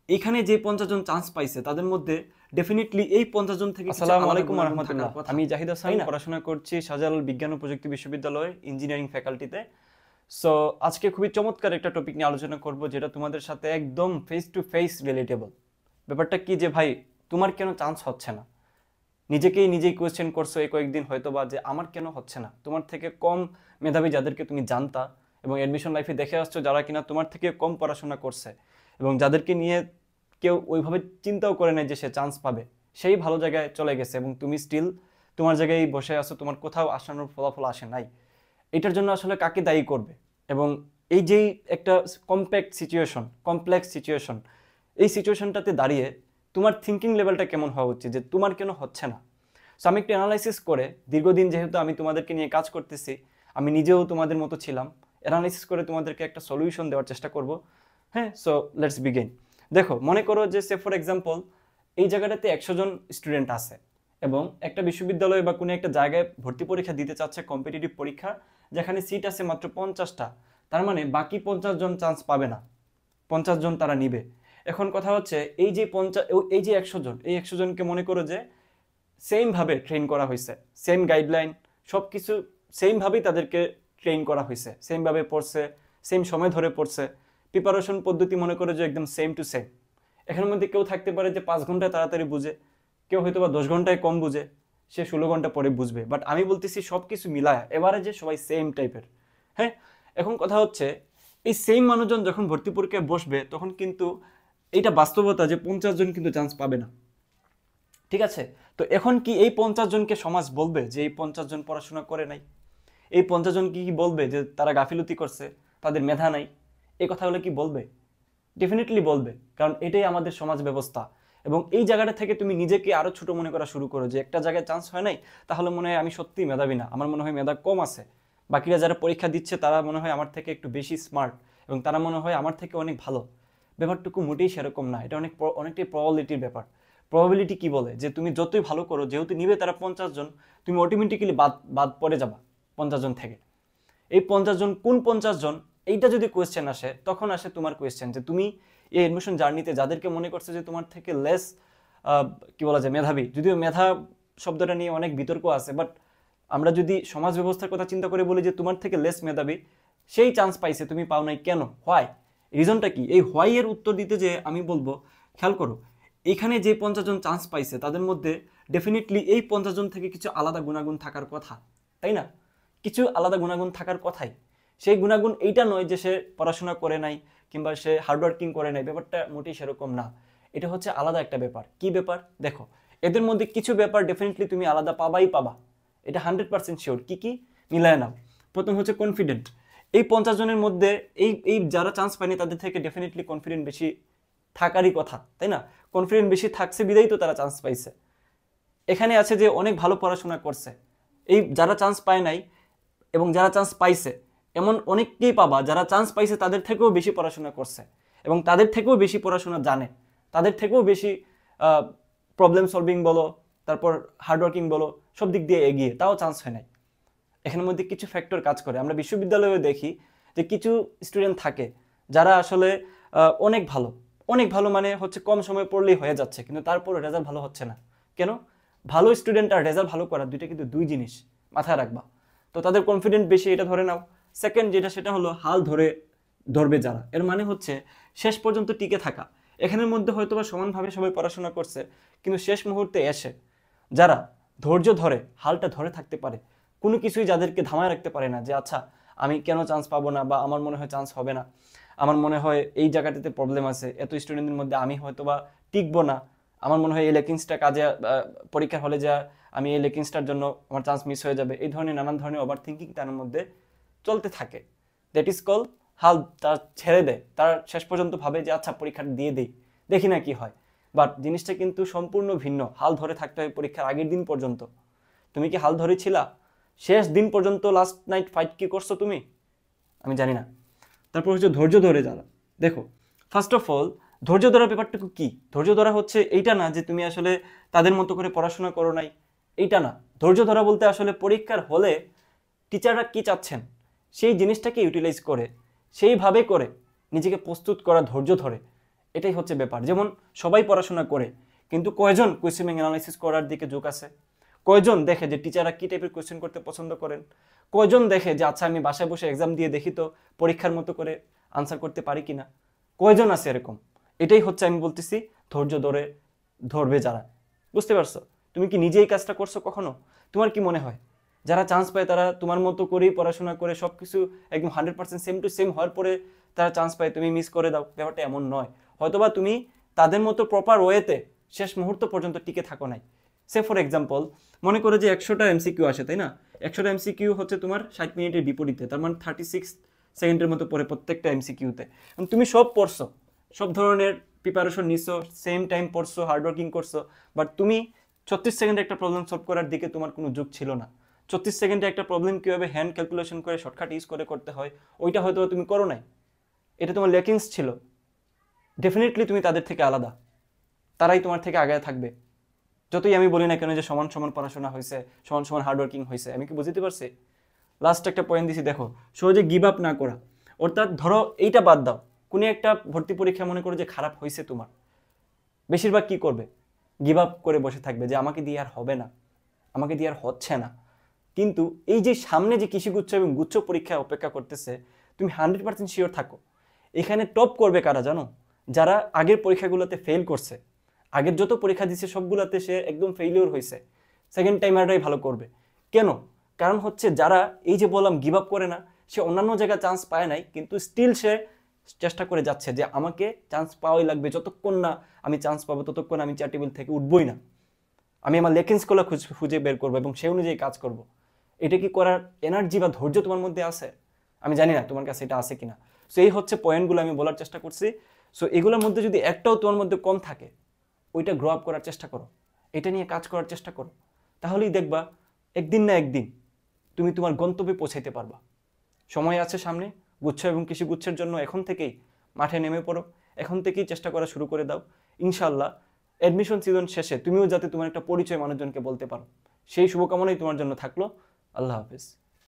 এখানে যে 50 জন চান্স পাইছে তাদের মধ্যে ডেফিনেটলি এই 50 জন থেকে আসসালামু আলাইকুম ওয়া রাহমাতুল্লাহ। আমি জাহিদ হাসান পড়াশোনা করছি শাহজালাল বিজ্ঞান ও প্রযুক্তি বিশ্ববিদ্যালয়ে ইঞ্জিনিয়ারিং ফ্যাকাল্টিতে। সো আজকে খুবই চমৎকার একটা টপিক নিয়ে আলোচনা করব যেটা তোমাদের সাথে একদম ফেস টু ফেস রিলেটেবল। ব্যাপারটা কি যে ভাই তোমার কেন চান্স হচ্ছে না? নিজেই কোয়েশ্চেন করছো এই কয়েকদিন হয়তো বা যে আমার কেন হচ্ছে না? তোমার থেকে কম মেধাবী যাদেরকে তুমি জানতা এবং অ্যাডমিশন লাইফে দেখে আসছো যারা কিনা তোমার থেকে কম পড়াশোনা করছে এবং যাদেরকে নিয়ে কেউ ওইভাবে চিন্তাও করে নাই যে সে চান্স পাবে, সেই ভালো জায়গায় চলে গেছে এবং তুমি স্টিল তোমার জায়গায় বসে আছো, তোমার কোথাও আসানোর ফলাফল আসে নাই। এটার জন্য আসলে কাকে দায়ী করবে? এবং এই যেই একটা কমপ্লেক্স সিচুয়েশন, এই সিচুয়েশনটাতে দাঁড়িয়ে তোমার থিঙ্কিং লেভেলটা কেমন হওয়া উচিত যে তোমার কেন হচ্ছে না? সো আমি একটু অ্যানালাইসিস করে, দীর্ঘদিন যেহেতু আমি তোমাদেরকে নিয়ে কাজ করতেছি, আমি নিজেও তোমাদের মতো ছিলাম, অ্যানালাইসিস করে তোমাদেরকে একটা সলিউশন দেওয়ার চেষ্টা করব। হ্যাঁ, সো লেটস বিগিন। দেখো, মনে করো যে সে ফর এক্সাম্পল এই জায়গাটাতে 100 জন স্টুডেন্ট আছে এবং একটা বিশ্ববিদ্যালয় বা কোনো একটা জায়গায় ভর্তি পরীক্ষা দিতে চাচ্ছে, কম্পিটিটিভ পরীক্ষা, যেখানে সিট আছে মাত্র 50টা। তার মানে বাকি 50 জন চান্স পাবে না, 50 জন তারা নিবে। এখন কথা হচ্ছে এই যে 100 জন, এই 100 জনকে মনে করো যে সেমভাবে ট্রেন করা হয়েছে, সেম গাইডলাইন, সব কিছু সেমভাবেই তাদেরকে ট্রেন করা হয়েছে, সেমভাবে পড়ছে, সেম সময় ধরে পড়ছে, প্রিপারেশন পদ্ধতি মনে করে যে একদম সেম টু সেম। এখানের মধ্যে কেউ থাকতে পারে যে 5 ঘন্টায় তাড়াতাড়ি বুঝে, কেউ হয়তো বা 10 ঘন্টায় কম বুঝে, সে 16 ঘন্টা পরে বুঝবে। বাট আমি বলতেছি সব কিছু মিলায় এবারে যে সবাই সেম টাইপের। হ্যাঁ, এখন কথা হচ্ছে এই সেম মানুষজন যখন ভর্তি পরীক্ষায় বসবে তখন কিন্তু এইটা বাস্তবতা যে 50 জন কিন্তু চান্স পাবে না। ঠিক আছে, তো এখন কি এই 50 জনকে সমাজ বলবে যে এই 50 জন পড়াশোনা করে নাই? এই 50 জন কি বলবে যে তারা গাফিলতি করছে, তাদের মেধা নাই? এই কথাগুলো কি বলবে? ডেফিনেটলি বলবে, কারণ এটাই আমাদের সমাজ ব্যবস্থা। এবং এই জায়গাটা থেকে তুমি নিজেকে আরো ছোট মনে করা শুরু করো যে একটা জায়গায় চান্স হয় নাই, তাহলে মনে হয় আমি সত্যিই মেধাবী না, আমার মনে হয় মেধা কম আছে। বাকিরা যারা পরীক্ষা দিচ্ছে তারা মনে হয় আমার থেকে একটু বেশি স্মার্ট এবং তারা মনে হয় আমার থেকে অনেক ভালো। ব্যাপারটুকু মোটেই সেরকম না, এটা অনেকটাই প্রবাবিলিটির ব্যাপার। প্রবাবিলিটি কি বলে যে তুমি যতই ভালো করো, যেহেতু নিবে তারা 50 জন, তুমি অটোমেটিক্যালি বাদ বাদ পড়ে যাবা 50 জন থেকে। এই 50 জন কোন 50 জন, এইটা যদি কোয়েশ্চেন আসে, তখন আসে তোমার কোয়েশ্চেন যে তুমি এই এডমিশন জার্নিতে যাদেরকে মনে করছে যে তোমার থেকে লেস কি বলা যায় মেধাবী, যদিও মেধা শব্দটা নিয়ে অনেক বিতর্ক আছে, বাট আমরা যদি সমাজ ব্যবস্থার কথা চিন্তা করে বলি যে তোমার থেকে লেস মেধাবী সেই চান্স পাইছে, তুমি পাও নাই কেন? হোয়াই? রিজনটা কি? এই হোয়াই এর উত্তর দিতে যে আমি বলবো, খেয়াল করো, এখানে যে 50 জন চান্স পাইছে তাদের মধ্যে ডেফিনেটলি এই 50 জন থেকে কিছু আলাদা গুণাগুণ থাকার কথা, তাই না? কিছু আলাদা গুণাগুণ থাকার কথাই। সেই গুণাগুণ এইটা নয় যে সে পড়াশোনা করে নাই কিংবা সে হার্ডওয়ার্কিং করে নাই, ব্যাপারটা মোটেই সেরকম না। এটা হচ্ছে আলাদা একটা ব্যাপার। কি ব্যাপার? দেখো, এদের মধ্যে কিছু ব্যাপার ডেফিনেটলি তুমি আলাদা পাবাই পাবা, এটা 100% শিওর। কি কি? মিলায় নাও। প্রথম হচ্ছে কনফিডেন্ট। এই 50 জনের মধ্যে এই এই যারা চান্স পায়নি তাদের থেকে ডেফিনেটলি কনফিডেন্ট বেশি থাকারই কথা, তাই না? কনফিডেন্ট বেশি থাকছে বিদায়ী তো তারা চান্স পাইছে। এখানে আছে যে অনেক ভালো পড়াশোনা করছে। এই যারা চান্স পায় নাই এবং যারা চান্স পাইছে, এমন অনেককেই পাবা যারা চান্স পাইছে তাদের থেকেও বেশি পড়াশোনা করছে এবং তাদের থেকেও বেশি পড়াশোনা জানে, তাদের থেকেও বেশি প্রবলেম সলভিং বলো, তারপর হার্ডওয়ার্কিং বলো, সব দিক দিয়ে এগিয়ে, তাও চান্স হয় নাই। এখানের মধ্যে কিছু ফ্যাক্টর কাজ করে। আমরা বিশ্ববিদ্যালয়ে দেখি যে কিছু স্টুডেন্ট থাকে যারা আসলে অনেক ভালো, অনেক ভালো মানে হচ্ছে কম সময় পড়লেই হয়ে যাচ্ছে, কিন্তু তারপরে রেজাল্ট ভালো হচ্ছে না। কেন? ভালো স্টুডেন্ট আর রেজাল্ট ভালো করা দুইটা কিন্তু দুই জিনিস, মাথায় রাখবা। তো তাদের কনফিডেন্ট বেশি, এটা ধরে নাও। সেকেন্ড যেটা, সেটা হলো হাল ধরবে যারা, এর মানে হচ্ছে শেষ পর্যন্ত টিকে থাকা। এখানের মধ্যে হয়তো বা সমানভাবে সবাই পড়াশোনা করছে, কিন্তু শেষ মুহূর্তে এসে যারা ধৈর্য ধরে, হালটা ধরে থাকতে পারে, কোনো কিছুই যাদেরকে ধামায় রাখতে পারে না যে আচ্ছা আমি কেন চান্স পাবো না, বা আমার মনে হয় চান্স হবে না, আমার মনে হয় এই জায়গাটাতে প্রবলেম আছে, এত স্টুডেন্টদের মধ্যে আমি হয়তো বা টিকবো না, আমার মনে হয় এই লেকিংসটা কাজে পরীক্ষার হলে যা আমি এই লেকিংসটার জন্য আমার চান্স মিস হয়ে যাবে, এই ধরনের নানান ধরনের ওভার থিঙ্কিং তার মধ্যে চলতে থাকে। দ্যাট ইজ কল হাল। তার ছেড়ে দেয়, তার শেষ পর্যন্ত ভাবে যে আচ্ছা পরীক্ষাটা দিয়ে দেই, দেখি না কি হয়। বাট জিনিসটা কিন্তু সম্পূর্ণ ভিন্ন। হাল ধরে থাকতে হয় পরীক্ষার আগের দিন পর্যন্ত। তুমি কি হাল ধরেছিলা? শেষ দিন পর্যন্ত লাস্ট নাইট ফাইট কি করছো তুমি? আমি জানি না। তারপর হচ্ছে ধৈর্য ধরে যারা, দেখো, ফার্স্ট অফ অল ধৈর্য ধরার ব্যাপারটুকু কি? ধৈর্য ধরা হচ্ছে এইটা না যে তুমি আসলে তাদের মতো করে পড়াশোনা করো নাই, এইটা না। ধৈর্য ধরা বলতে আসলে পরীক্ষার হলে টিচাররা কি চাচ্ছেন সেই জিনিসটাকে ইউটিলাইজ করে, সেইভাবে করে নিজেকে প্রস্তুত করা, ধৈর্য ধরে। এটাই হচ্ছে ব্যাপার। যেমন সবাই পড়াশোনা করে, কিন্তু কয়জন কোয়েশ্চেন ব্যাংক অ্যানালাইসিস করার দিকে ঝোঁক আছে? কয়জন দেখে যে টিচাররা কি টাইপের কোয়েশ্চেন করতে পছন্দ করেন? কয়জন দেখে যে আচ্ছা আমি বাসায় বসে এক্সাম দিয়ে দেখি তো পরীক্ষার মতো করে আনসার করতে পারি কিনা? কয়জন আছে এরকম? এটাই হচ্ছে আমি বলতেছি ধৈর্য ধরে ধরবে যারা। বুঝতে পারছো? তুমি কি নিজে এই কাজটা করছো কখনো? তোমার কি মনে হয় যারা চান্স পায় তারা তোমার মতো করেই পড়াশোনা করে সবকিছু একদম 100% সেম টু সেম হওয়ার পরে তারা চান্স পায়, তুমি মিস করে দাও? ব্যাপারটা এমন নয়। হয়তোবা তুমি তাদের মতো প্রপার ওয়েতে শেষ মুহূর্ত পর্যন্ত টিকে থাকো নাই। সে ফর এক্সাম্পল, মনে করো যে 100টা এমসিকিউ আসে, তাই না? 100টা এমসিকিউ হচ্ছে তোমার 60 মিনিটের বিপরীতে, তার মানে 36 সেকেন্ডের মতো পড়ে প্রত্যেকটা এমসিকিউতে। তুমি সব পড়ছো, সব ধরনের প্রিপারেশন নিছো, সেম টাইম পড়ছো, হার্ডওয়ার্কিং করছো, বাট তুমি 36 সেকেন্ডে একটা প্রবলেম সলভ করার দিকে তোমার কোনো যোগ ছিল না। 36 সেকেন্ডে একটা প্রবলেম কীভাবে হ্যান্ড ক্যালকুলেশন করে শর্টকাট ইউজ করে করতে হয় ওইটা হয়তো তুমি করো নাই, এটা তোমার লেকিংস ছিল। ডেফিনেটলি তুমি তাদের থেকে আলাদা, তারাই তোমার থেকে আগে থাকবে। যতই আমি বলি না কেন যে সমান সমান পড়াশোনা হয়েছে, সমান সমান হার্ডওয়ার্কিং হয়েছে, আমি কি বুঝতে পারছি? লাস্ট একটা পয়েন্ট দিছি, দেখো, সহজে গিভ আপ না করা। অর্থাৎ ধরো এইটা বাদ দাও, কোনো একটা ভর্তি পরীক্ষা মনে করো যে খারাপ হয়েছে তোমার, বেশিরভাগ কি করবে? গিভ আপ করে বসে থাকবে যে আমাকে দিয়ে আর হবে না, আমাকে দিয়ে আর হচ্ছে না। কিন্তু এই যে সামনে যে কৃষিগুচ্ছ এবং গুচ্ছ পরীক্ষা অপেক্ষা করতেছে, তুমি 100% শিওর থাকো এখানে টপ করবে কারা জানো? যারা আগের পরীক্ষাগুলোতে ফেল করছে, আগের যত পরীক্ষা দিচ্ছে সবগুলোতে সে একদম ফেলিওর হয়েছে, সেকেন্ড টাইমারটাই ভালো করবে। কেন? কারণ হচ্ছে যারা এই যে বললাম গিভ আপ করে না, সে অন্যান্য জায়গায় চান্স পায় নাই, কিন্তু স্টিল সে চেষ্টা করে যাচ্ছে যে আমাকে চান্স পাওয়াই লাগবে, যতক্ষণ না আমি চান্স পাবো ততক্ষণ আমি চেয়ার টেবিল থেকে উঠবই না, আমি আমার লেকিংসগুলো খুঁজে বের করবো এবং সেই অনুযায়ী কাজ করব। এটা কি করার এনার্জি বা ধৈর্য তোমার মধ্যে আছে? আমি জানি না তোমার কাছে এটা আছে কিনা। সো এই হচ্ছে পয়েন্টগুলো আমি বলার চেষ্টা করছি। সো এগুলোর মধ্যে যদি একটাও তোমার মধ্যে কম থাকে, ওইটা গ্রো আপ করার চেষ্টা করো, এটা নিয়ে কাজ করার চেষ্টা করো, তাহলেই দেখবা একদিন না একদিন তুমি তোমার গন্তব্যে পৌঁছাইতে পারবা। সময় আছে সামনে, গুচ্ছ এবং কৃষি গুচ্ছের জন্য এখন থেকেই মাঠে নেমে পড়ো, এখন থেকেই চেষ্টা করা শুরু করে দাও। ইনশাল্লাহ অ্যাডমিশন সিজন শেষে তুমিও যাতে তোমার একটা পরিচয় মানুষজনকে বলতে পারো, সেই শুভকামনাই তোমার জন্য থাকলো। আল্লাহ হাফিজ।